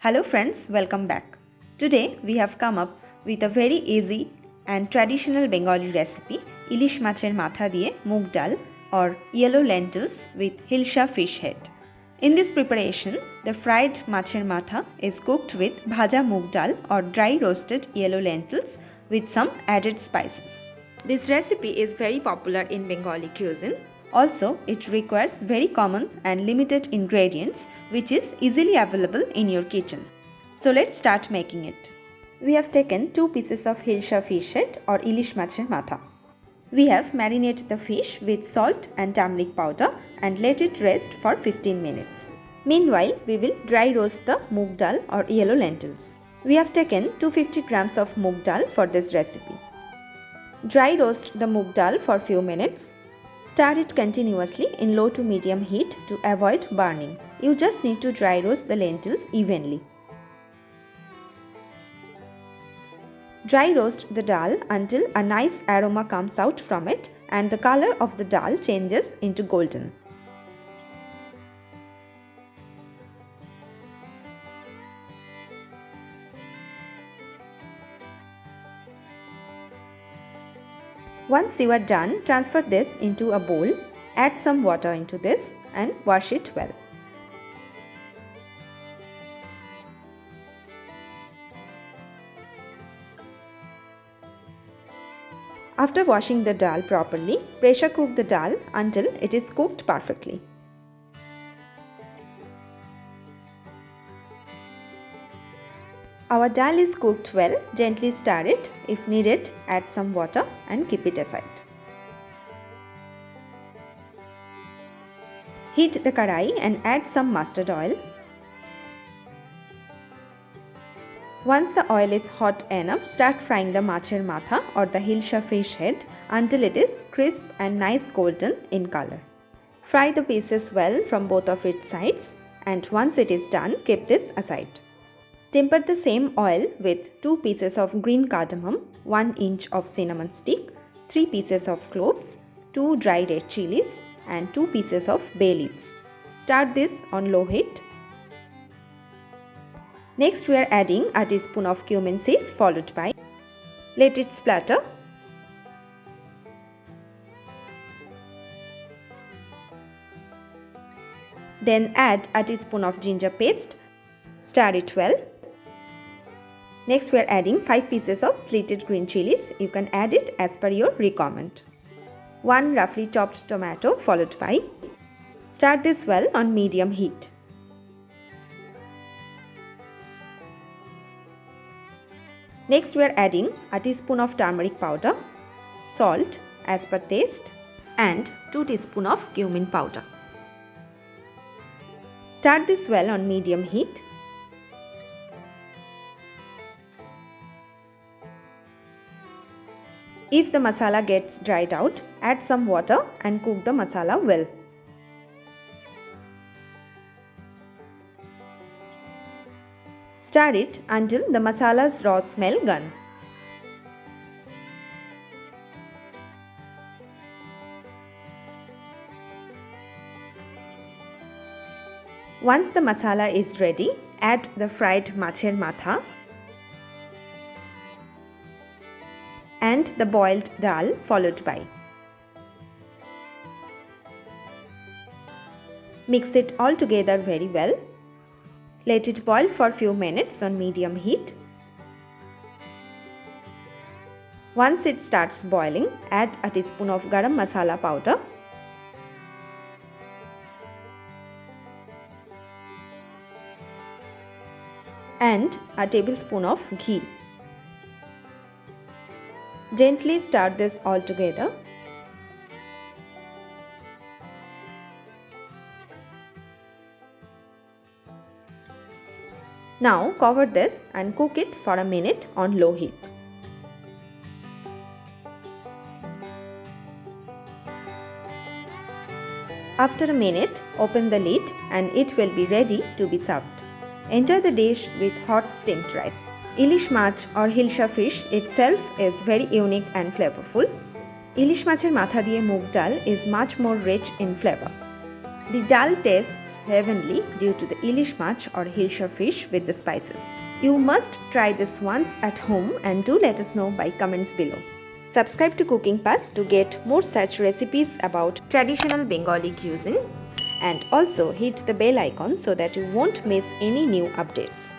Hello friends, welcome back. Today we have come up with a very easy and traditional Bengali recipe, Ilish মাছের মাথা দিয়ে মুগ ডাল or yellow lentils with hilsa fish head. In this preparation, the fried মাছের মাথা is cooked with bhaja মুগ ডাল or dry roasted yellow lentils with some added spices. This recipe is very popular in Bengali cuisine. Also, it requires very common and limited ingredients which is easily available in your kitchen. So let's start making it. We have taken 2 pieces of hilsa fish head or ilish মাছের মাথা. We have marinated the fish with salt and turmeric powder and let it rest for 15 minutes. Meanwhile, we will dry roast the moong dal or yellow lentils. We have taken 250 grams of moong dal for this recipe. Dry roast the moong dal for few minutes. Stir it continuously in low to medium heat to avoid burning. You just need to dry roast the lentils evenly. Dry roast the dal until a nice aroma comes out from it and the color of the dal changes into golden. Once you are done, transfer this into a bowl, add some water into this and wash it well. After washing the dal properly, pressure cook the dal until it is cooked perfectly. Our dal is cooked well, gently stir it. If needed, add some water and keep it aside. Heat the karai and add some mustard oil. Once the oil is hot enough, start frying the মাছের মাথা or the hilsa fish head until it is crisp and nice golden in color. Fry the pieces well from both of its sides and once it is done, keep this aside. Temper the same oil with 2 pieces of green cardamom, 1 inch of cinnamon stick, 3 pieces of cloves, 2 dry red chilies and 2 pieces of bay leaves. Start this on low heat. Next we are adding a teaspoon of cumin seeds followed by let it splatter. Then add a teaspoon of ginger paste. Stir it well. Next we are adding 5 pieces of slitted green chilies. You can add it as per your requirement. 1 roughly chopped tomato followed by. Stir this well on medium heat. Next we are adding a teaspoon of turmeric powder, salt as per taste and 2 teaspoons of cumin powder. Stir this well on medium heat. If the masala gets dried out, add some water and cook the masala well. Stir it until the masala's raw smell gone. Once the masala is ready, add the fried মাছের মাথা and the boiled dal followed by. Mix it all together very well. Let it boil for few minutes on medium heat. Once it starts boiling, add a teaspoon of garam masala powder. And a tablespoon of ghee. Gently stir this all together. Now cover this and cook it for a minute on low heat. After a minute, open the lid and it will be ready to be served. Enjoy the dish with hot steamed rice. Ilish much or hilsa fish itself is very unique and flavorful. Ilish মাছের মাথা দিয়ে মুগ ডাল is much more rich in flavor. The dal tastes heavenly due to the Ilish mach or Hilsha fish with the spices. You must try this once at home and do let us know by comments below. Subscribe to Cooking Pass to get more such recipes about traditional Bengali cuisine, and also hit the bell icon so that you won't miss any new updates.